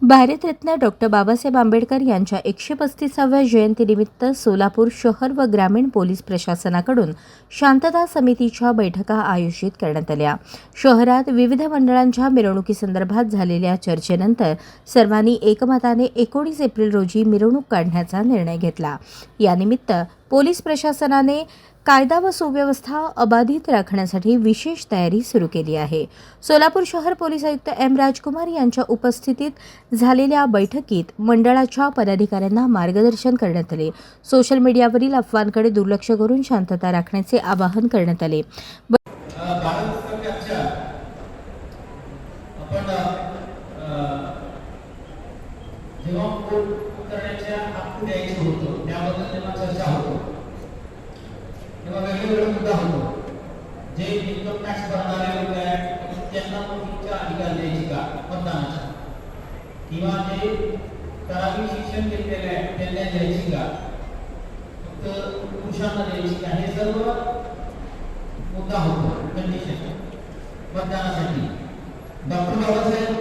Bharat Ratna doctor Babasaheb Ambedkar यांच्या 135व्या जयंतीनिमित्त सोलापूर शहर व ग्रामीण पोलीस प्रशासनाकडून शांतता समितीच्या बैठका आयोजित करण्यात आल्या। शहरात विविध मंडळांच्या मिरवणुकीसंदर्भात झालेल्या चर्चेनंतर सर्वांनी एकमताने 19 एप्रिल रोजी मिरवणूक काढण्याचा निर्णय घेतला। यानिमित्त पोलीस प्रशासनाने कायदा व सुव्यवस्था अबाधित राखण्यासाठी विशेष तयारी सुरू केली आहे। सोलापूर शहर पोलीस आयुक्त एम राजकुमार यांच्या उपस्थितीत झालेल्या बैठकीत मंडळाच्या पदाधिकाऱ्यांना मार्गदर्शन करण्यात आले। सोशल मीडियावरील अफवांकडे दुर्लक्ष करून शांतता राखण्याचे आवाहन करण्यात आले। वेगवेगळे मुद्दा होतो जे इन्कम टॅक्स भरणारे लोक आहेत त्यांना नोकरीचा अधिकार द्यायची का मतदानाचा, किंवा जे ठराविक शिक्षण घेतलेले आहेत त्यांना द्यायची का, फक्त पुरुषांना द्यायची का, हे सर्व मुद्दा होतो कंडिशन मतदानासाठी। डॉक्टर बाबासाहेब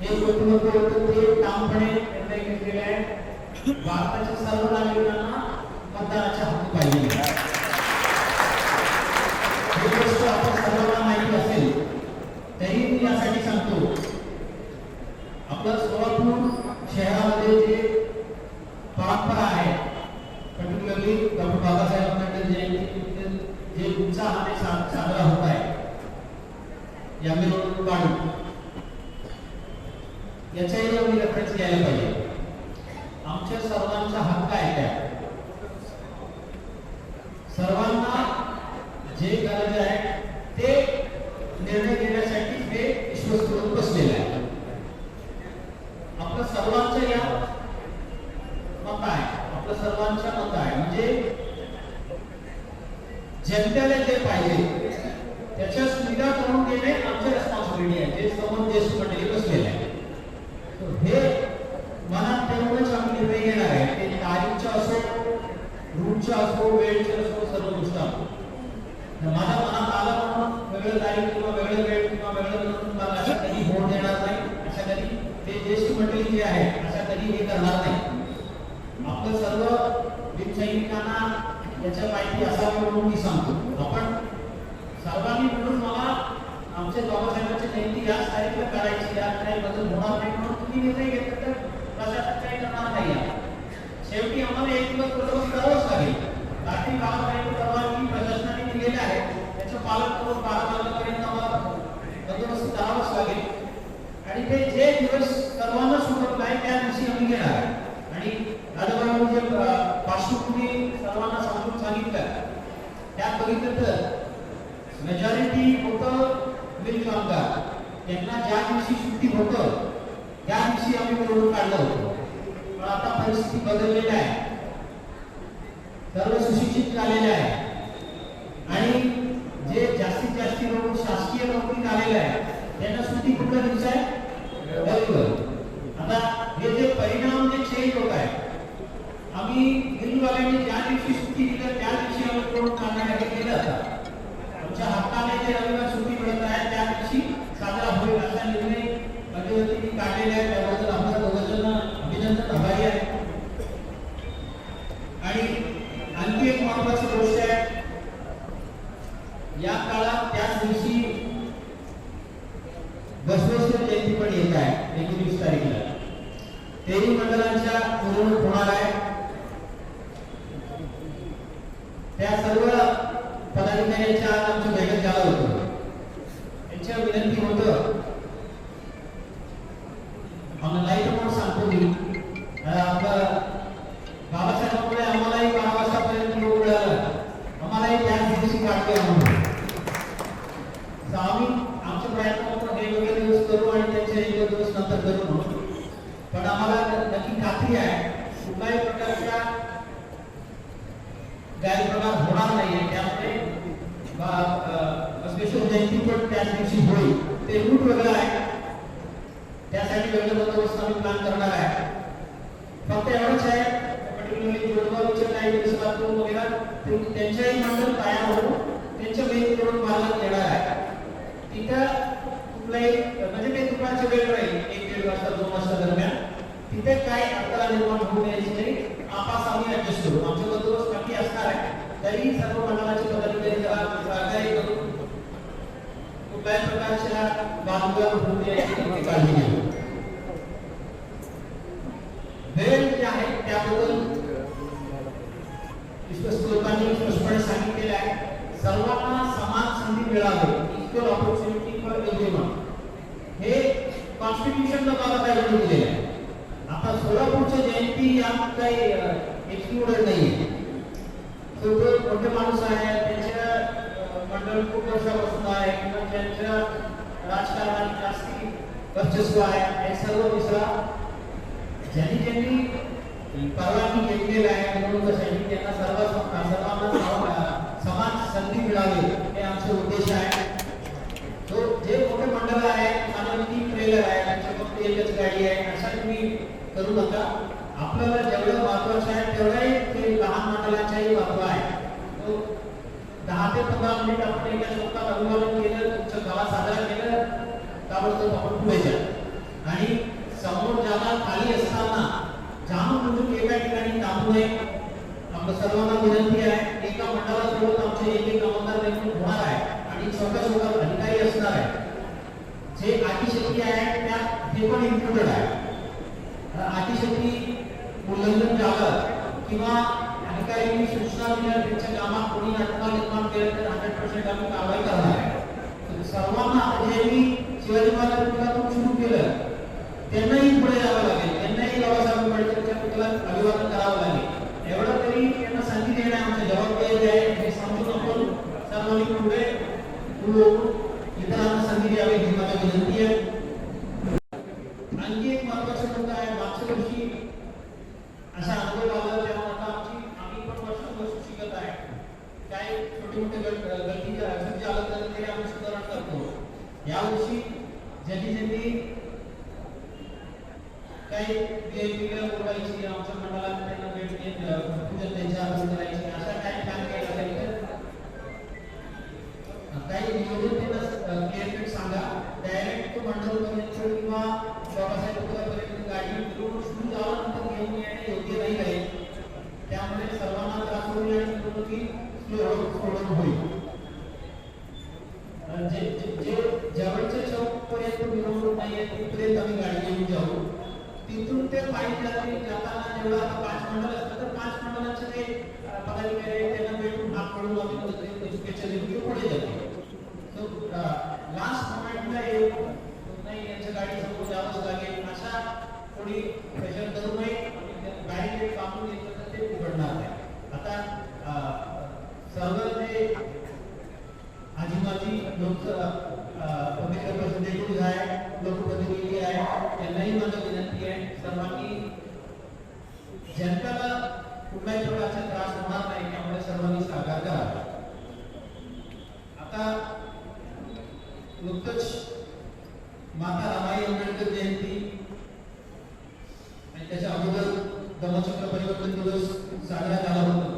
हे लोक ते ठामपणे निर्णय घेतलेले आहे, भारताच्या सर्व नागरिकांना मतदानाचा हक्क पाहिजे। ही गोष्ट आपण सर्वांना माहिती असेल तरी मी यासाठी सांगतो, आपलं सोलापूर शहरामध्ये जे परंपरा आहे, पर्टिक्युलरली डॉक्टर बाबासाहेब आंबेडकर जयंती जे उत्साहाने साजरा होत आहे, या मिरवणूक काढून याचाही आम्ही रेफरन्स घ्यायला पाहिजे। आमच्या सर्वांचा हक्क आहे त्या सर्वांना जे गरज आहे ते निर्णय घेण्यासाठी हे विश्वस्त बसलेले आहे। आपलं सर्वांचं या मत आहे, आपलं सर्वांचं मत आहे, म्हणजे जनतेला जे पाहिजे त्याच्या सुविधा करून देणे आमची रिस्पॉन्सिबिलिटी आहे, जे समंजस मंडळी बसलेले आहे। हे मनात ठेवूनच आम्ही निर्णय घेणार आहे, ते तारीखचा असो, रूटचा असो, वेळचा असो, सर्व गोष्टी माझ्या मनात आलं म्हणून वेगळं तारीख किंवा वेगळं वेळ किंवा वेगळं अशा कधी होऊ देणार नाही, अशा कधी ते ज्येष्ठ मंडळी जे आहे अशा कधी हे करणार नाही। आपलं सर्व भीमसैनिकांना याच्या माहिती असावी म्हणून मी सांगतो, आपण सर्वांनी मिळून मला आमच्या बाबासाहेबांची जयंती याच तारीखला करायची, यात काही बदल होणार नाही म्हणून तुम्ही निर्णय घेतला तर प्रशासन काही करणार नाही। शेवटी आम्हाला एक दिवस बरोबर करावंच लागेल, रात्री 12 पर्यंत परवानगी प्रशासनाने दिलेली आहे, त्याचं पालन करून 12 वाजेपर्यंत आम्हाला बंदोबस्त करावाच लागेल। आणि ते जे दिवस सर्वांना सुटत नाही त्या दिवशी आम्ही घेणार आहे। आणि राजभाऊंनी जे पार्श्वभूमी सर्वांना समजून सांगितलं त्यात बघितलं तर मेजॉरिटी होतं मिल कामगार, त्यांना ज्या दिवशी सुट्टी होतं त्या दिवशी आम्ही मिरवणूक काढलं होतं। पण आता परिस्थिती बदललेली आहे, सर्व सुशिक्षित झालेले आहे आणि जे जास्तीत जास्त लोक शासकीय नोकरीत आलेले आहे त्यांना सुट्टी कुठल्या दिवशी आहे, रविवार। आता हे जे परिणाम जे चेंज होत आहे, आम्ही मिलवाल्यांनी ज्या दिवशी सुट्टी दिली त्या दिवशी आम्ही मिरवणूक काढण्यासाठी केलं होतं। आमच्या हक्काने जे रविवार सुट्टी मिळत आहे त्या दिवशी साजरा होईल असा निर्णय मध्यवर्तींनी काढलेला आहे, त्याबद्दल आम्हाला दोघांना अभिनंदन, आभारी आहे। आणि आणखी एक महत्त्वाची गोष्ट आहे, या काळात त्याच दिवशी बसवेश्वर जयंती पण येत आहे 19 तारखेला, तेही मंडळांच्या मिरवणूक होणार आहे। त्या सर्व पदाधिकाऱ्यांच्या आज आमचं बैठक झालं होतं, त्यांच्या विनंती होतं लाईट म्हणून सांगतो मी, आपलं बाबासाहेबांमुळे आम्हालाही 12 वाजतापर्यंत योग मिळाला, आम्हालाही त्याच दिवशी काढतोय म्हणून आम्ही आमचे प्रयत्न आपण वेगवेगळे दिवस करू आणि त्यांचे एक दिवस नंतर करू म्हणून। पण आम्हाला नक्की खात्री आहे कुठल्याही प्रकारच्या गैरप्रकार होणार नाही आहे, त्यामुळे बसवेश्वर जयंती पण त्याच दिवशी होईल। ते रूट वेगळं आहे, त्यासाठी वेगळं बंदोबस्त आम्ही प्लॅन करणार आहे। फक्त एवढंच आहे, पर्टिक्युलरली जोडगावच्या काही दिवसातून वगैरे त्यांच्याही मंडळ तयार होऊन त्यांच्या वेळेकडून मार्ग देणार आहे। तिथं कुठलाही म्हणजे ते दुपारच्या वेळ राहील 1-1.5 1:30 वाजता 2 वाजता दरम्यान तिथे काही अडथळा निर्माण होऊ द्यायची नाही. आपास आम्ही ऍडजस्ट करू. आमचे बंदोबस्त नक्की असणार आहे. तरी सर्व मंडळाचे पदाधिकारी जरा सहकार्य करून कुठल्याही प्रकारच्या वादविवाद होऊ द्यायची काळजी घेऊ. वेळ जी आहे त्याबद्दल विश्वस्त लोकांनी स्पष्टपणे सांगितलेलं आहे. सर्वांना समान संधी मिळावी, इक्वल ऑपॉर्च्युनिटी फॉर एव्हरीवन, हे कॉन्स्टिट्यूशनला बाबा काय दिलेलं आहे. आता सोलापूरची जयंती यात काही एक्सक्लुडेड नाहीये. तो मोठे माणूस आहे, त्यांच्या मंडळ खूप वर्षापासून आहे किंवा ज्यांच्या राजकारणात जास्ती वर्चस्व आहे, हे सर्व विसरा. ज्यांनी परवानगी घेतलेली आहे निवडणुकीसाठी त्यांना सर्वांना समान संधी मिळावी हे आमचे उद्देश आहे. तो जे मोठे मंडळ आहे, मानवी ट्रेलर आहे, त्यांची फक्त एकच गाडी आहे, अशा तुम्ही करू नका. आपल्याला जेवढं महत्वाचं आहे तेवढंही ते लहान मंडळाच्याही महत्व आहे. तो 10 ते 15 मिनिट आपण एका शब्दात अभिवादन केलं, तुमचं गावात साजरा केलं, ताबडतोब आपण पुढे जा. आणि समोर जागा खाली असताना जाणून बुजून एका ठिकाणी थांबू नये. आपल्या सर्वांना विनंती आहे, एका मंडळासोबत आमचे एक आमदार नेमून होणार आहे आणि छोटा अधिकारी असणार आहे. जे अतिशक्ती आहे त्या ते पण इन्क्लुडेड आहे. अतिशक्ती उल्लंघन झालं किंवा अधिकाऱ्यांनी सूचना दिल्या, त्यांच्या कामात कोणी अडथळा निर्माण केला तर 100% आम्ही कारवाई करणार आहे. सर्वांना जे मी शिवाजी महाराज पुतळ्यातून सुरू केलं त्यांनाही पुढे यावं लागेल, त्यांनाही बाबासाहेब आंबेडकरच्या पुतळ्यात अभिवादन करावं लागेल. एवढं तरी त्यांना संधी देणे आमची जबाबदारी आहे. हे समजून आपण सर्वांनी पुढे इतरांना संधी द्यावी ही माझी विनंती आहे. आणखी एक महत्वाचा मुद्दा आहे. मागच्या वर्षी असा अनुभव आला तेव्हा आता आम्ही पण वर्षानुवर्ष शिकत आहे. काय छोटे मोठे गलतीच्या अडचणी आलं तर ते आम्ही सुधारणा करतो. यावर्षी ज्यांनी काही वेगवेगळ्या बोलायची आमच्या मंडळात त्यांना भेट देत पूजन त्यांच्या हातून करायची, अशा काही काम केलं तर काही नियोजन त्यांना क्लिअर सांगा. डायरेक्ट तो मंडळापर्यंत किंवा बाबासाहेब पुतळ्यापर्यंत गाडी फिरून सुरू झाल्यानंतर घेऊन येणे योग्य नाही आहे. त्यामुळे सर्वांना त्रास होईल आणि निवडणुकी स्लो होईल. जे जवळच्या चौकपर्यंत मिरवणूक नाही आहे तिथपर्यंत आम्ही गाडी घेऊन जाऊ. तिथून ते पायी जाताना जेवढा 5 मंडळ असतात तर 5 मंडळाचे ते पदाधिकारी त्यांना भेटून हात मिळून आम्ही शुभेच्छा देऊन पुढे जातो. सो लास्ट मोमेंटला नाही यांच्या गाडी समोर जावंच लागेल अशा कोणी प्रेशर करू नये. बॅरिकेड बांधून घेतलं तर ते उघडणार नाही. आता सर्व जे आजीमाजी लोक पब्लिक रिप्रेझेंटेटिव्ह आहे, लोकप्रतिनिधी आहे, त्यांनाही माझं विनंती आहे सर्वांनी जनतेला कुठल्याही प्रकारचा त्रास होणार नाही त्यामुळे सर्वांनी सहकार्य करावे. आता नुकतंच माता रमाई आंबेडकर जयंती आणि त्याच्या अगोदर धम्मचक्र परिवर्तन दिवस साजरा झाला होता.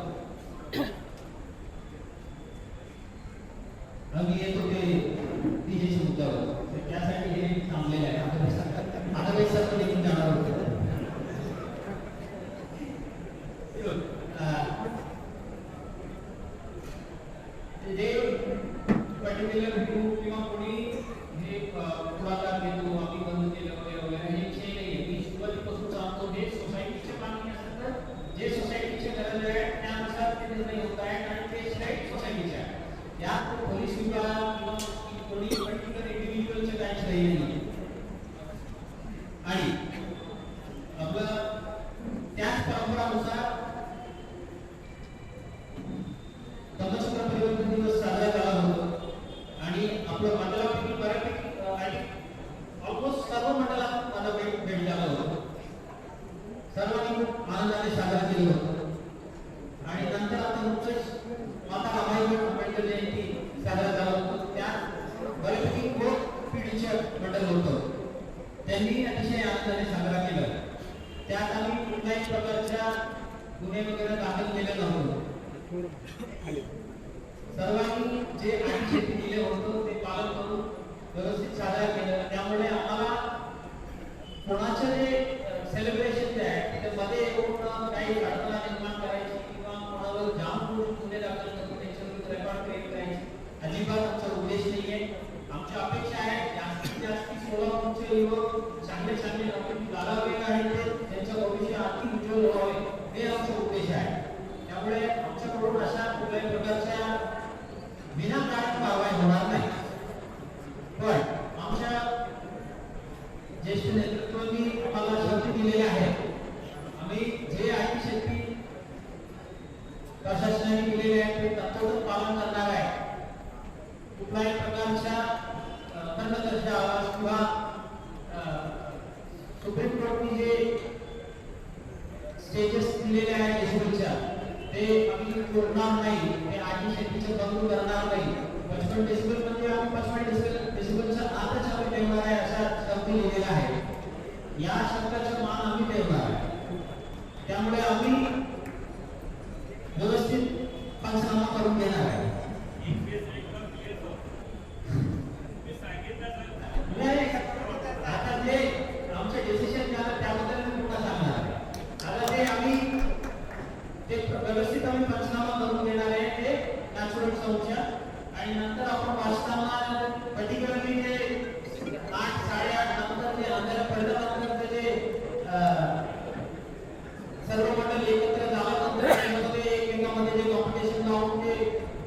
आम्ही येत होते डीजेच्या मुद्द्यावर, त्यासाठी हे थांबलेलं आहे. आता वेळेस देखील जाणार होते. जे पर्टिक्युलर ग्रुप किंवा कोणी जे पुढाकार घेतो आम्ही बंद केलं वगैरे वगैरे हे विषय नाही. मी सुरुवातीपासून सांगतो हे सोसायटीचे मागणी असेल तर जे सोसायटीचे गरज आहे त्यानुसार ते निर्णय होत आहेत आणि ते स्ट्राईट सोसायटीचे आहे. यात पोलीस विभाग किंवा कोणी पर्टिक्युलर इंडिव्हिज्युअलचे काही श्रेय नाही. आणि आपलं त्याच परंपरानुसार धम्मचक्र परिवर्तन दिवस साजरा झाला होता आणि आपलं मंडळापैकी बऱ्यापैकी ऑलमोस्ट सर्व मंडळात मला भेट झाला होता. सर्वांनी खूप आनंदाने साजरा केलं होतं. आणि नंतर आता नुकतंच माता रमाई आंबेडकर जयंती साजरा झाला होता. त्यात बऱ्यापैकी लोक पिढीचे मंडळ होतं, त्यांनी अतिशय आनंदाने साजरा केला. त्यात आम्ही कुठल्याही प्रकारच्या गुन्हे वगैरे दाखल केले नव्हते. सर्वांनी जे आदेश दिले होते ते पालन करून व्यवस्थित साजरा केला. त्यामुळे आम्हाला कोणाचे जे सेलिब्रेशन जे आहे त्यामध्ये येऊन काही अडथळा निर्माण करायची किंवा कोणावर जाम गुन्हे दाखल करून त्याच्यावर रेकॉर्ड क्रिएट करायची अजिबात आमचा उद्देश नाही आहे. आमची अपेक्षा आहे जास्तीत जास्त सोलापूरचे युवक चांगले चांगले नोकरी लागावे आणि त्यांचं भविष्य आर्थिक उज्ज्वल व्हावे हे आमचा उद्देश आहे. त्यामुळे आमच्याकडून अशा कुठल्याही प्रकारच्या विनाकारण कारवाई होणार नाही. पण आमच्या ज्येष्ठ नेतृत्वांनी आम्हाला शक्ती दिलेली आहे. आम्ही जे आहे शक्ती प्रशासनाने दिलेली आहे ते तत्वतः पालन करणार आहे. कुठल्याही प्रकारच्या खंडदर्शा आवाज किंवा सुप्रीम कोर्टने जे स्टेजेस दिलेले आहेत डेसिबलच्या ते आम्ही तोडणार नाही. ते आधी शक्तीचे भंग करणार नाही. 55 डेसिबल म्हणजे आम्ही 55 डेसिबलच्या आतच आम्ही ठेवणार आहे अशा शब्द लिहिलेला आहे. या शब्दाचा मान आम्ही ठेवणार आहे. त्यामुळे आम्ही व्यवस्थित पंचनामा करून देणार आहे. आता जे आमचे डिसिजन झालं त्याबद्दल मी पुन्हा सांगणार आहे. आता जे आम्ही ते व्यवस्थित आम्ही पंचनामा करून देणार आहे ते नॅचरल साऊंडच्या आणि नंतर आपण वाचताना पर्टिक्युलरली जे 8, 8:30 नंतर जे अंधारा पडल्यानंतर जे सर्व मंडळी एकत्र झाल्यानंतर त्यामध्ये एकमेकांमध्ये जे कॉम्पिटिशन लावून ते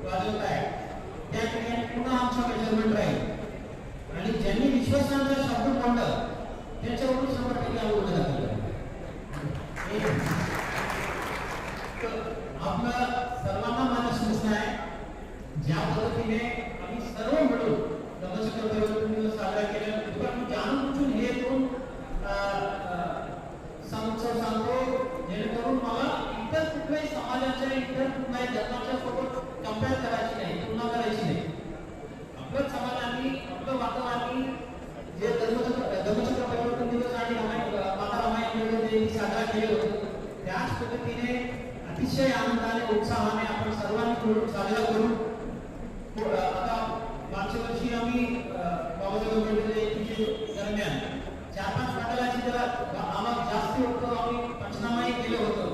वाजवत आहे त्या ठिकाणी पुन्हा आमचा मेजरमेंट राहील आणि ज्यांनी विश्वासाचा शब्द मांडला त्याच्यावरून 100% अवलंबून राहतील. आपल्या सर्वांना माझा सूचना आहे ज्या पद्धतीने आम्ही सर्व मिळून धम्मचक्र साजरा केला पण जाणून बुजून हे करून सांगतो जेणेकरून मला इतर कुठल्याही समाजाच्या इतर कुठल्याही धर्माच्या सोबत कंपेअर करायची नाही, तुलना करायची नाही. आपलं समाज आम्ही आपलं वातावरण आम्ही जे धर्मचक्र परिवर्तन दिवस आणि माता रामायण जे साजरा केले होते त्याच पद्धतीने अतिशय आनंदाने उत्साहाने आपण सर्वांनी मिळून साजरा करू. आता मागच्या वर्षी आम्ही बाबासाहेब आंबेडकर दरम्यान 4-5 मंडळाची जरा आम्हाला जास्त होतं आम्ही पंचनामाही केलं होतं.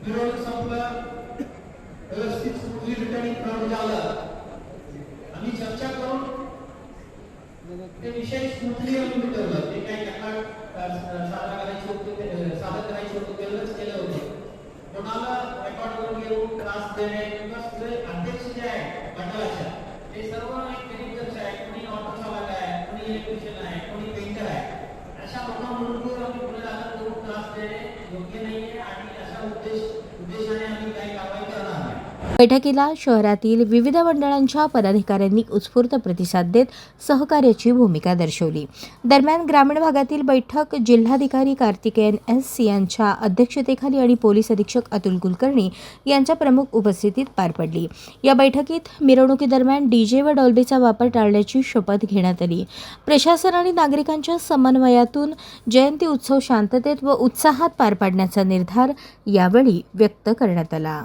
मिरवणूक संपलं व्यवस्थित स्मूथली रिटर्निंग क्राऊड झालं. आम्ही चर्चा करून ते विषय स्मूथली आम्ही मिटवलं. ते काही सादर करायचे होते तेवढंच केलं होतं. कोणाला रेकॉर्ड करून घेऊन त्रास देणे किंवा अध्यक्ष जे आहे मंडळाच्या ते सर्व कॅरेक्टर्स आहे. कोणी ऑटो चालक आहे, कोणी इलेक्ट्रिशियन आहे, कोणी पेंटर आहे. अशा लोकांमुळे आम्ही गुन्हे दाखल करून त्रास देणे योग्य नाही आहे आणि अशा उद्देशाने आम्ही काही कारवाई करणार नाही. बैठकीला शहरातील विविध मंडळांच्या पदाधिकाऱ्यांनी उत्स्फूर्त प्रतिसाद देत सहकार्याची भूमिका दर्शवली. दरम्यान ग्रामीण भागातील बैठक जिल्हाधिकारी कार्तिकेयन एस यांच्या अध्यक्षतेखाली आणि पोलीस अधीक्षक अतुल कुलकर्णी यांच्या प्रमुख उपस्थितीत पार पडली. या बैठकीत मिरवणुकीदरम्यान डीजे व डॉल्बीचा वापर टाळण्याची शपथ घेण्यात आली. प्रशासन आणि नागरिकांच्या समन्वयातून जयंती उत्सव शांततेत व उत्साहात पार पाडण्याचा निर्धार यावेळी व्यक्त करण्यात आला.